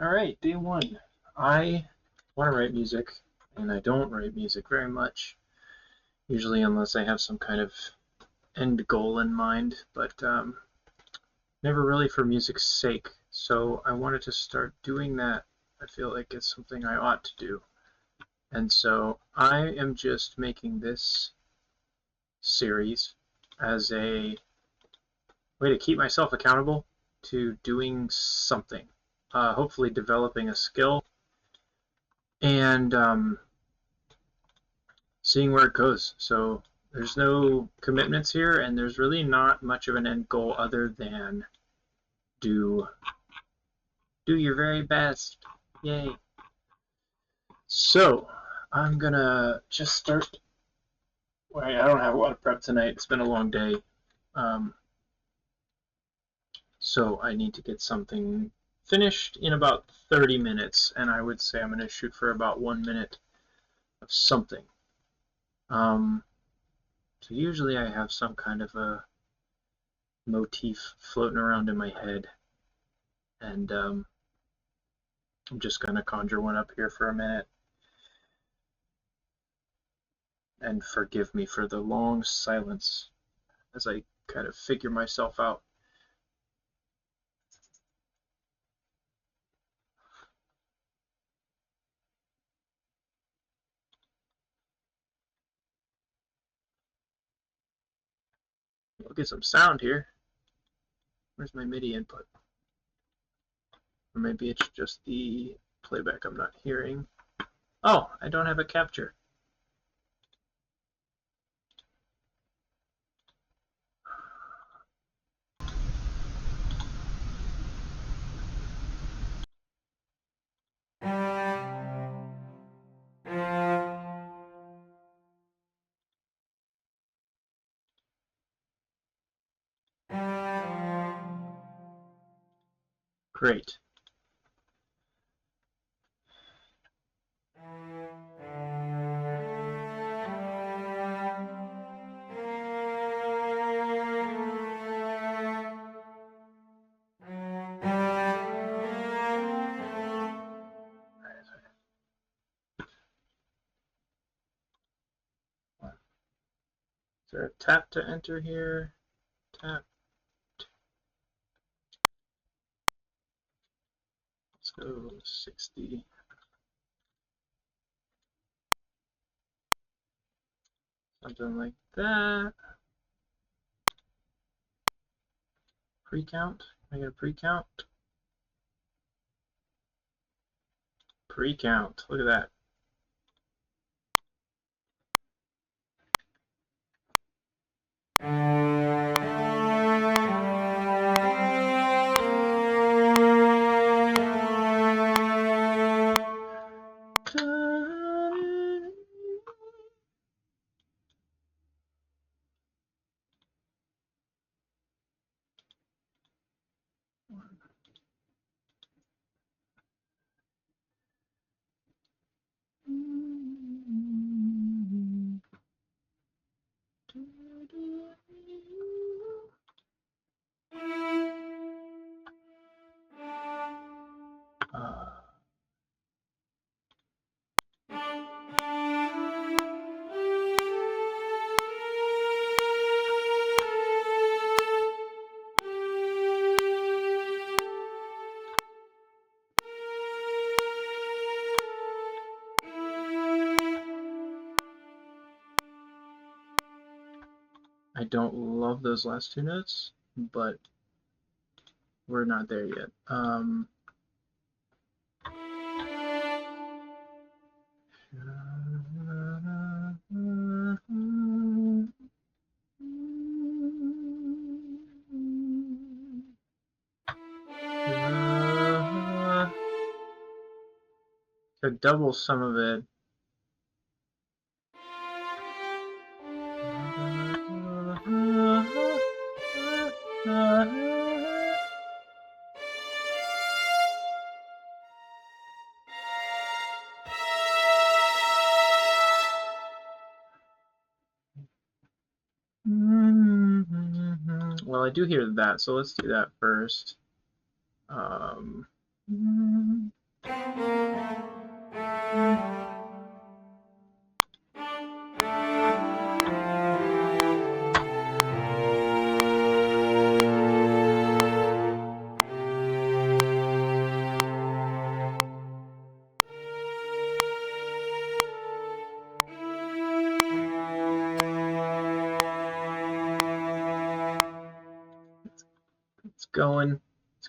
Alright, day one. I want to write music, and I don't write music very much, usually unless I have some kind of end goal in mind, but never really for music's sake. So I wanted to start doing that. I feel like it's something I ought to do. And so I am just making this series as a way to keep myself accountable to doing something, hopefully developing a skill and seeing where it goes. So there's no commitments here, and there's really not much of an end goal other than do your very best. Yay! So I'm gonna just start. Well, I don't have a lot of prep tonight. It's been a long day, um, so I need to get something finished in about 30 minutes, and I would say I'm gonna shoot for about 1 minute of something. Um, so usually I have some kind of a motif floating around in my head, and I'm just going to conjure one up here for a minute. And forgive me for the long silence as I kind of figure myself out. We'll get some sound here. Where's my MIDI input? Or maybe it's just the playback I'm not hearing. Oh, I don't have a capture. Great. Is there a tap to enter here? Tap. Let's go 60. Something like that. Pre-count. I got a pre-count. Pre-count. Look at that. I don't love those last two notes, but we're not there yet. To double some of it. Well, I do hear that, so let's do that first. It's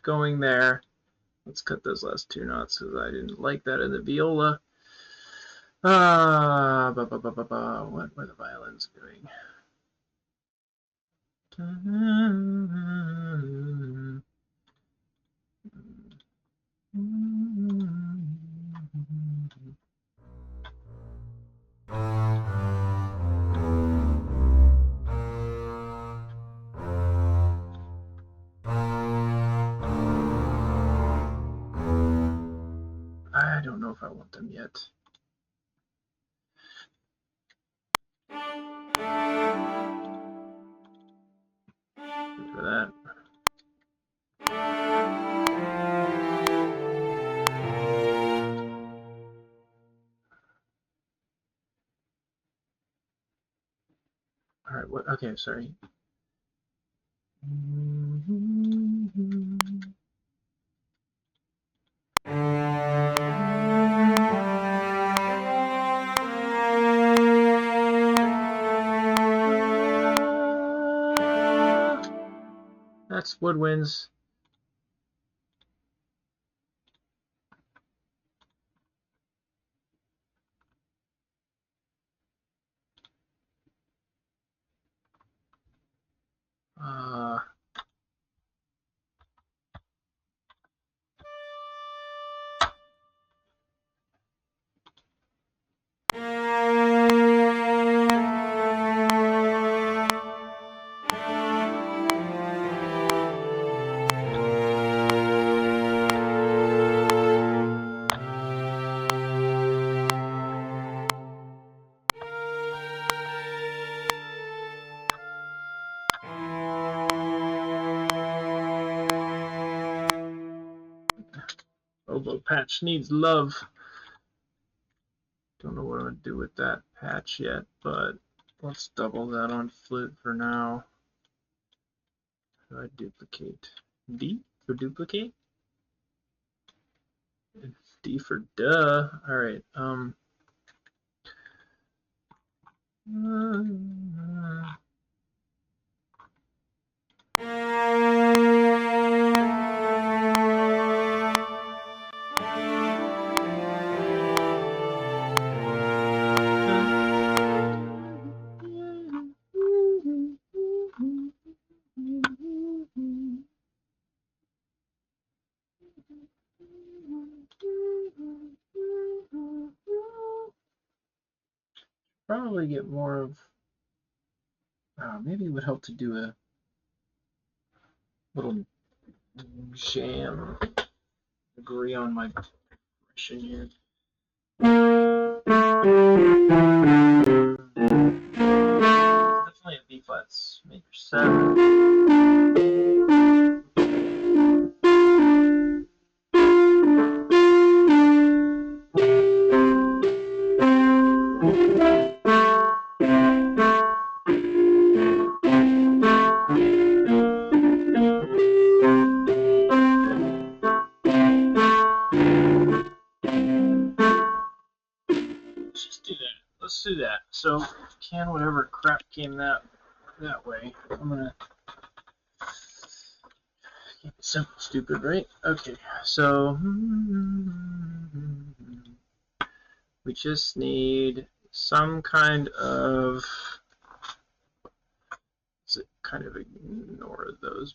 going there. Let's cut those last two notes because I didn't like that in the viola. What were the violins doing? I don't know if I want them yet. For that. All right. What? Okay. Sorry. That's woodwinds. Oboe patch needs love. Don't know what I'm going to do with that patch yet, but let's double that on flute for now. How do I duplicate? D for duplicate? D for duh. All right. Probably get more of. Maybe it would help to do a little jam. Agree on my progression here. Definitely a B flat major 7. Let's do that. So can whatever crap came that way. I'm gonna keep it simple, stupid, right? Okay, so we just need some kind of. Kind of ignore those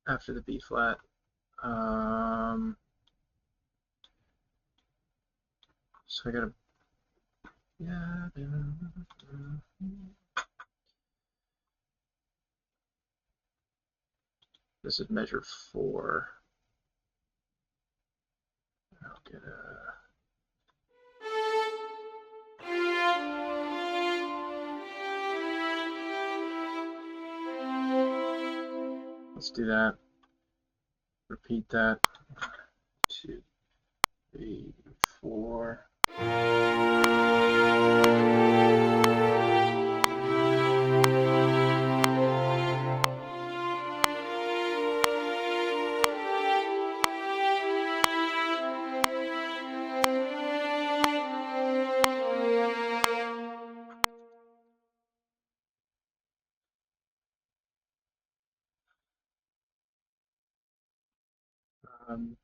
after the B flat. So I gotta. Yeah. This is measure 4. I'll get a. Let's do that. Repeat that. 3, 4. Um,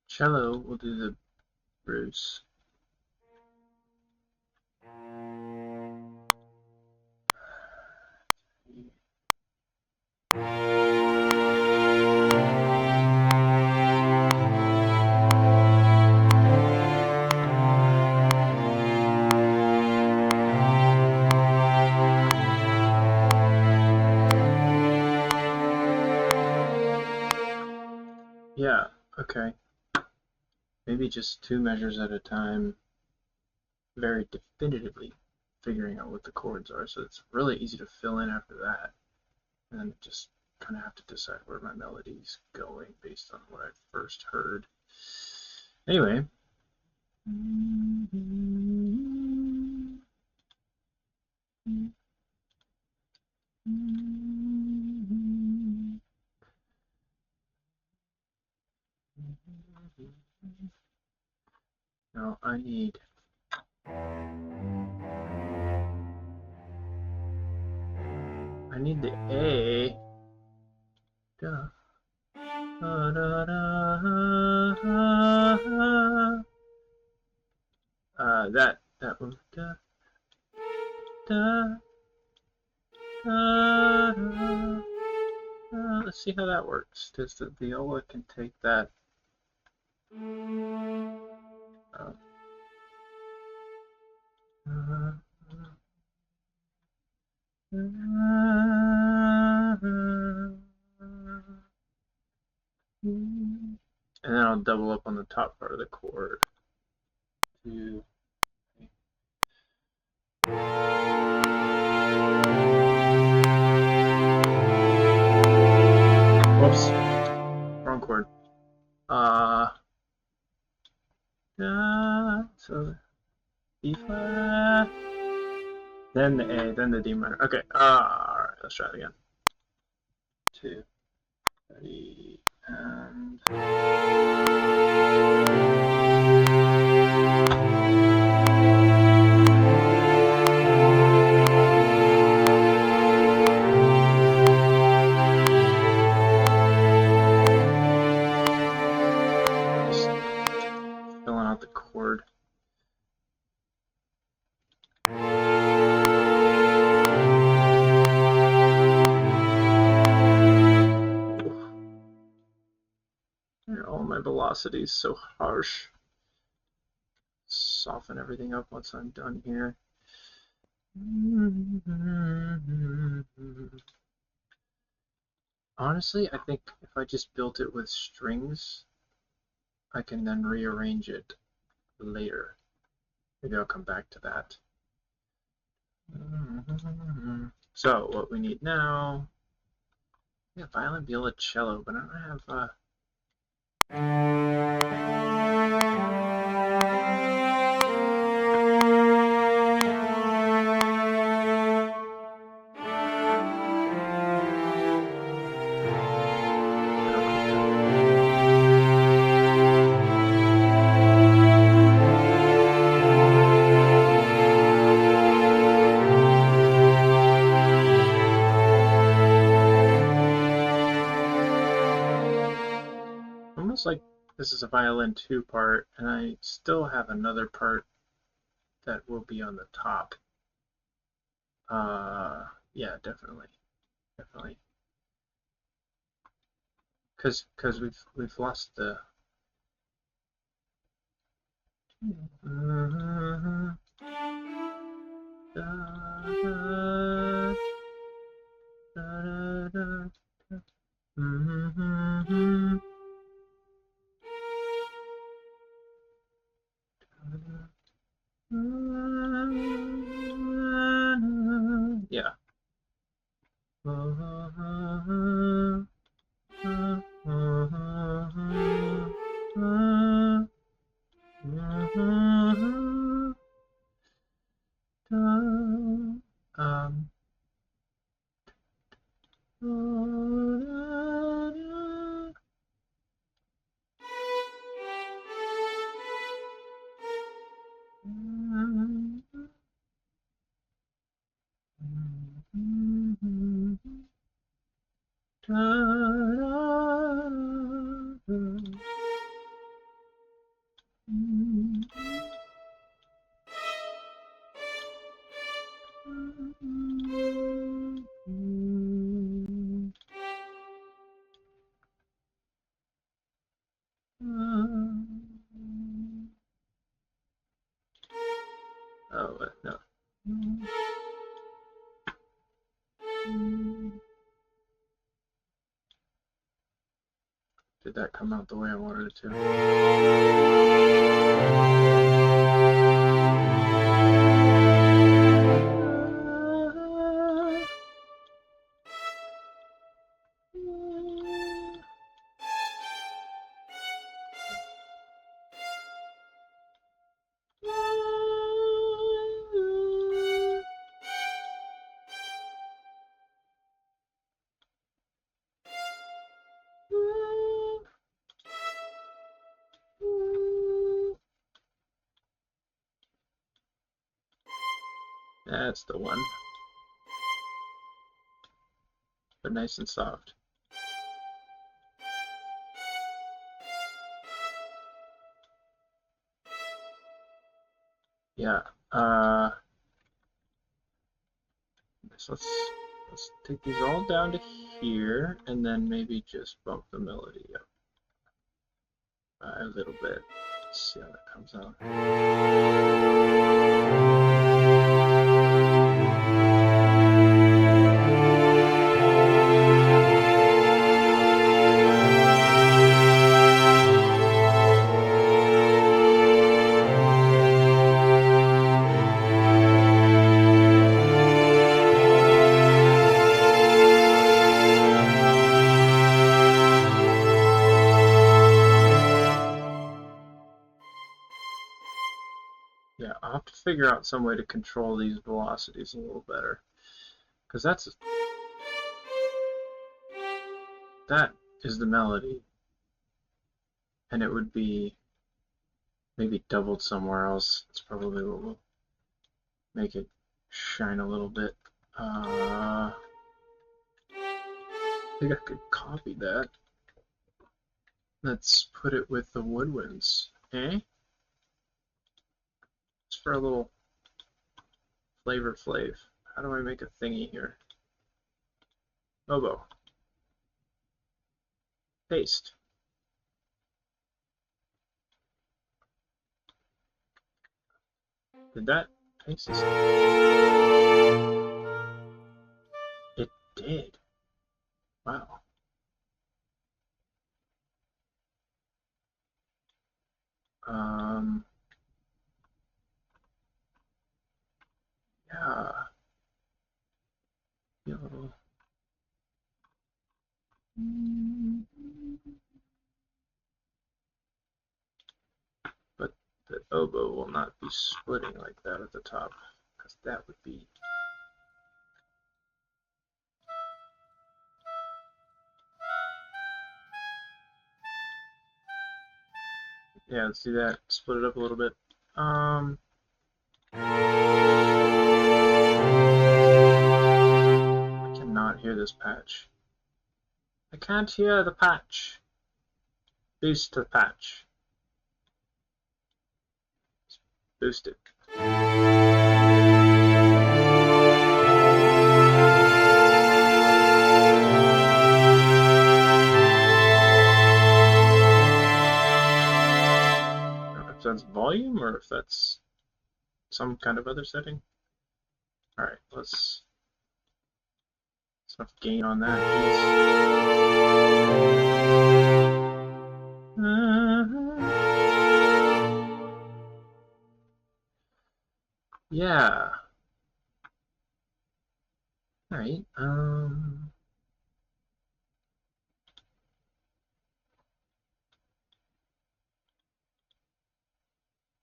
Cello will do the Bruce. Yeah, okay. Maybe just 2 measures at a time, very definitively figuring out what the chords are, so it's really easy to fill in after that. And then just kind of have to decide where my melody's going based on what I first heard. Anyway. Now I need the A. Da. Da, da, da, that one. Da, da, da, da. Let's see how that works. Does the viola can take that? And then I'll double up on the top part of the chord. 2, 3. Whoops, wrong chord. So E flat, then the A, then the D minor. Okay, all right, let's try it again. 2, 3, and. Just filling out the chord. All my velocities so harsh. Soften everything up once I'm done here. Honestly, I think if I just built it with strings, I can then rearrange it later. Maybe I'll come back to that. So what we need now, yeah, violin, viola, cello, but I don't have almost like this is a violin 2 part, and I still have another part that will be on the top. Yeah, definitely. Because we've lost the. Yeah. Um, oh, no. Did that come out the way I wanted it to? That's the one. But nice and soft. Yeah. So let's take these all down to here, and then maybe just bump the melody up a little bit. Let's see how that comes out. Yeah, I'll have to figure out some way to control these velocities a little better, because that is the melody, and it would be maybe doubled somewhere else. That's probably what will make it shine a little bit. I think I could copy that. Let's put it with the woodwinds, eh? Just for a little flavor flav. How do I make a thingy here? Oboe. Paste. Did that paste this? It did. Wow. Yeah. Be a little. But the oboe will not be splitting like that at the top, because that would be. Yeah, let's do that. Split it up a little bit. I cannot hear this patch. I can't hear the patch. Boost the patch. Boost it. I don't know if that's volume or if that's some kind of other setting. Alright, let's enough gain on that. Yeah. All right.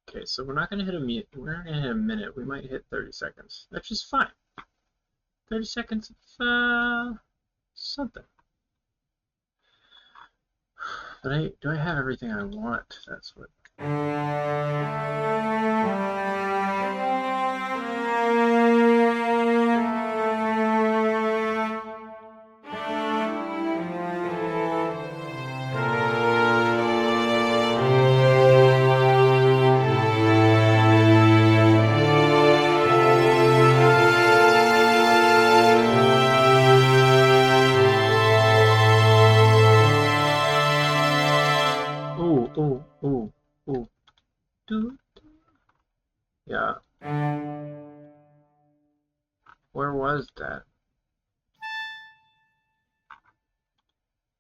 Okay, so we're not gonna hit a minute. We might hit 30 seconds, which is fine. 30 seconds of something. But do I have everything I want? That's what. Oh. Do. Yeah. Where was that?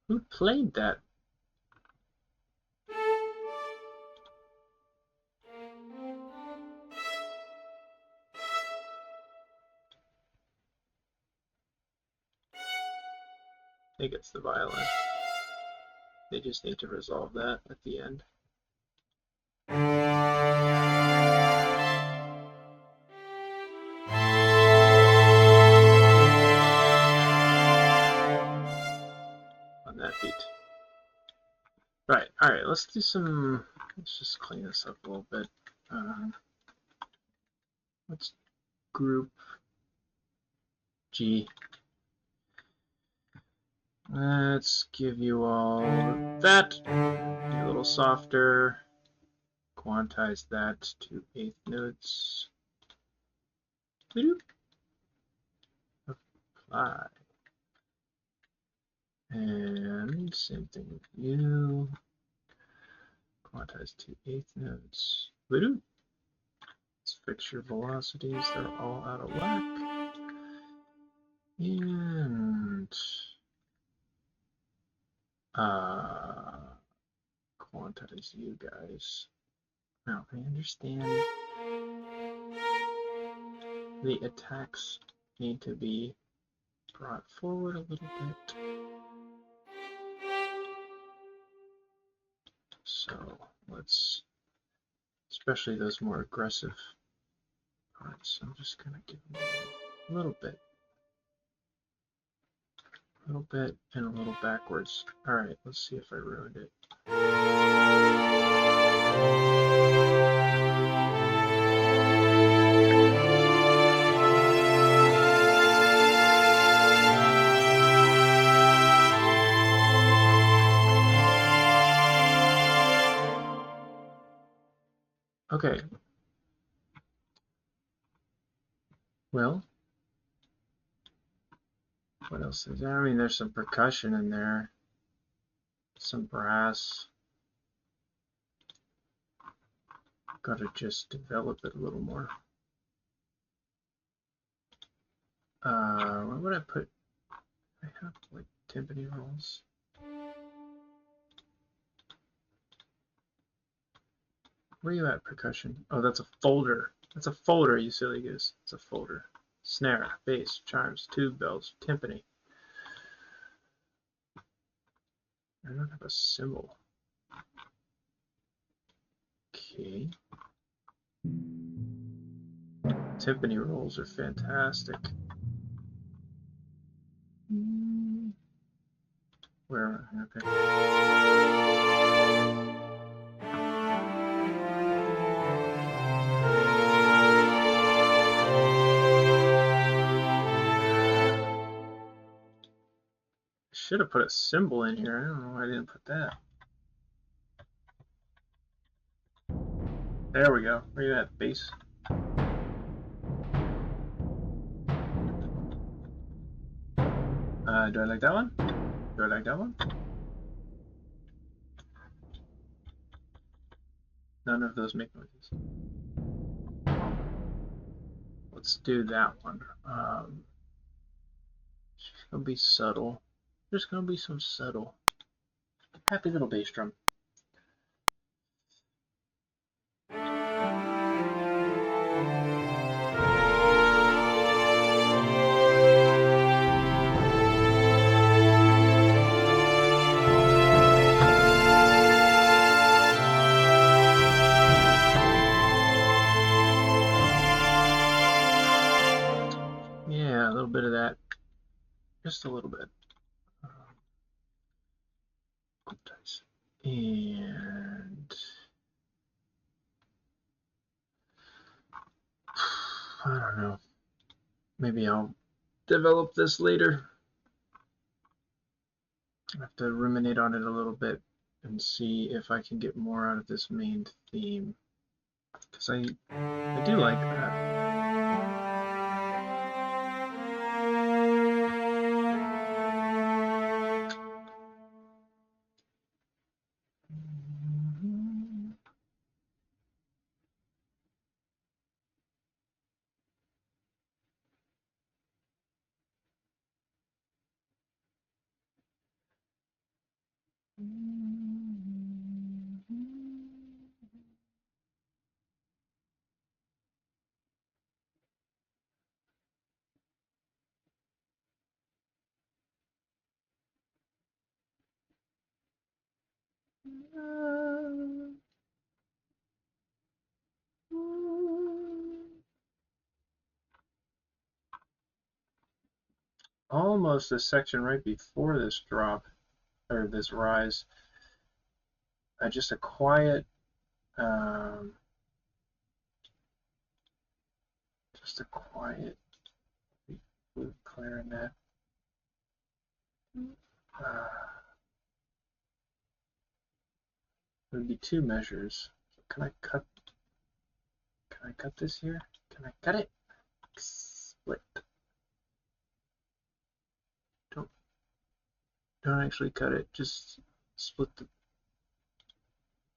Who played that? I think it's the violin. They just need to resolve that at the end. On that beat. Right, alright, let's just clean this up a little bit. Let's group G. Let's give you all that. Be a little softer. Quantize that to 1/8 notes. Apply. And same thing with you. Quantize to 1/8 notes. Let's fix your velocities. They're all out of whack. And quantize you guys. Now I understand the attacks need to be brought forward a little bit. So let's, especially those more aggressive parts, I'm just gonna give them a little bit, and a little backwards. All right, let's see if I ruined it. Okay. Well, what else is there? I mean, there's some percussion in there, some brass. Gotta just develop it a little more. What would I put? I have like timpani rolls. Where are you at, percussion? Oh, that's a folder. That's a folder, you silly goose. It's a folder. Snare, bass, chimes, tube bells, timpani. I don't have a cymbal. Okay. Timpani rolls are fantastic. Where? Okay. Should have put a cymbal in here. I don't know why I didn't put that. There we go. Where you at, bass? Do I like that one? Do I like that one? None of those make noises. Let's do that one. It's gonna be subtle. There's gonna be some subtle. Happy little bass drum. just a little bit. And I don't know. Maybe I'll develop this later. I have to ruminate on it a little bit and see if I can get more out of this main theme, because I do like that. Almost a section right before this drop, or this rise, just a quiet, flute clarinet. It would be two measures. Can I cut this here? Can I cut it? Split. Don't actually cut it, just split the,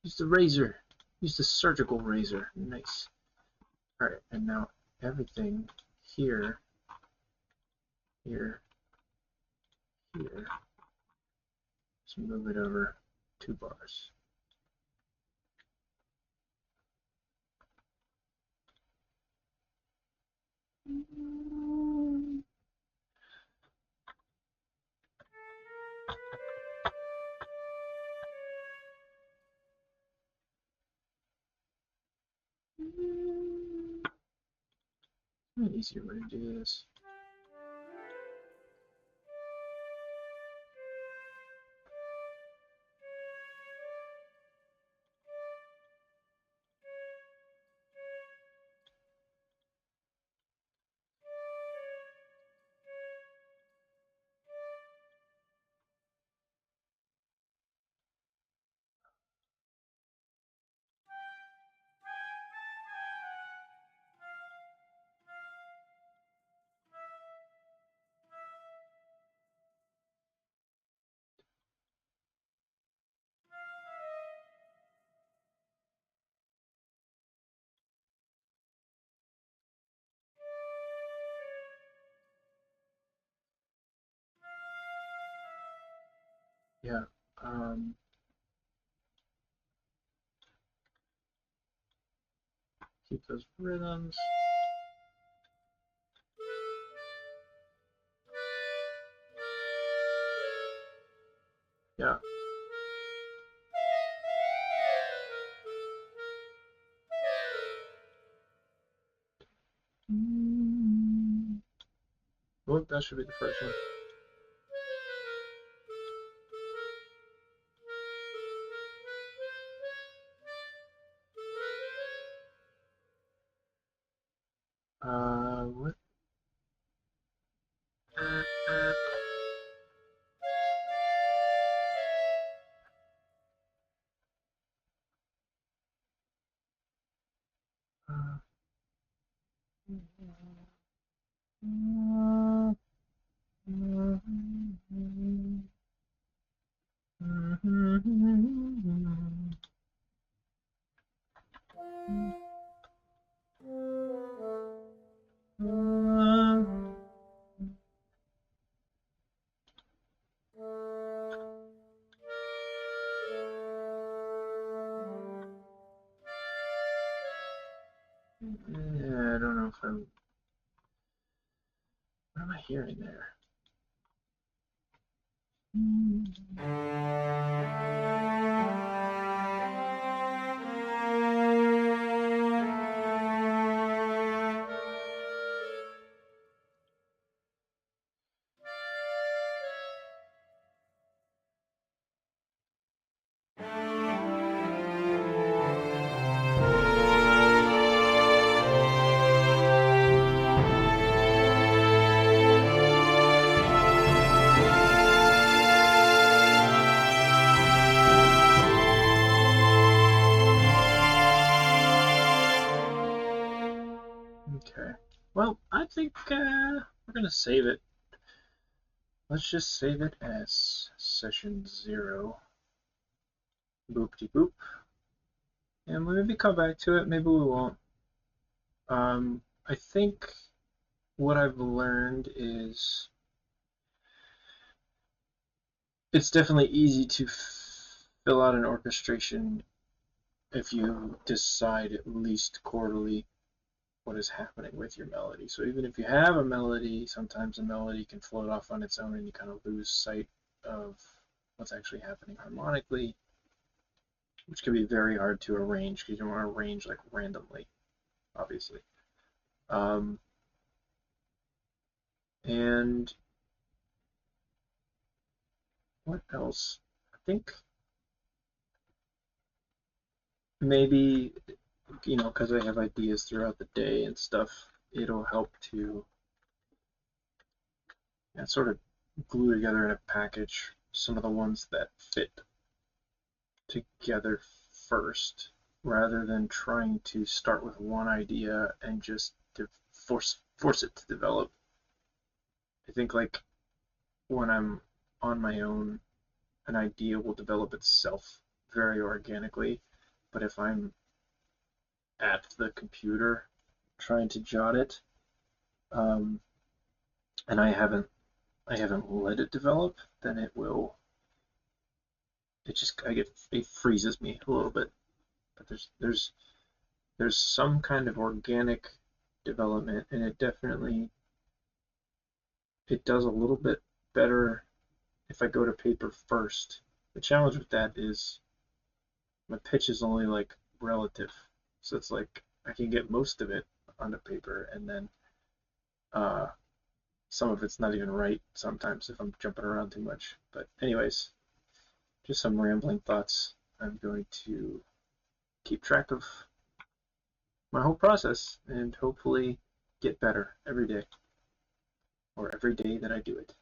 use the razor. Use the surgical razor. Nice. Alright, and now everything here, here, here. Let's move it over 2 bars. An easier way to do this. Yeah. Keep those rhythms. Yeah. Oh, that should be the first one. What? Yeah, I don't know if I'm. What am I hearing there? Well, I think we're going to save it. Let's just save it as session 0. Boop-de-boop. And we'll maybe come back to it, maybe we won't. I think what I've learned is it's definitely easy to fill out an orchestration if you decide at least quarterly what is happening with your melody. So even if you have a melody, sometimes a melody can float off on its own and you kind of lose sight of what's actually happening harmonically, which can be very hard to arrange because you don't want to arrange like randomly, obviously. And what else? I think maybe, because I have ideas throughout the day and stuff, it'll help to sort of glue together in a package some of the ones that fit together first, rather than trying to start with one idea and just to force it to develop. I think like when I'm on my own, an idea will develop itself very organically. But if I'm at the computer trying to jot it, um, and I haven't let it develop, then it freezes me a little bit. But there's some kind of organic development, and it does a little bit better if I go to paper first. The challenge with that is my pitch is only like relative, so it's like I can get most of it onto paper, and then uh, some of it's not even right sometimes if I'm jumping around too much. But anyways, just some rambling thoughts. I'm going to keep track of my whole process and hopefully get better every day or every day that I do it.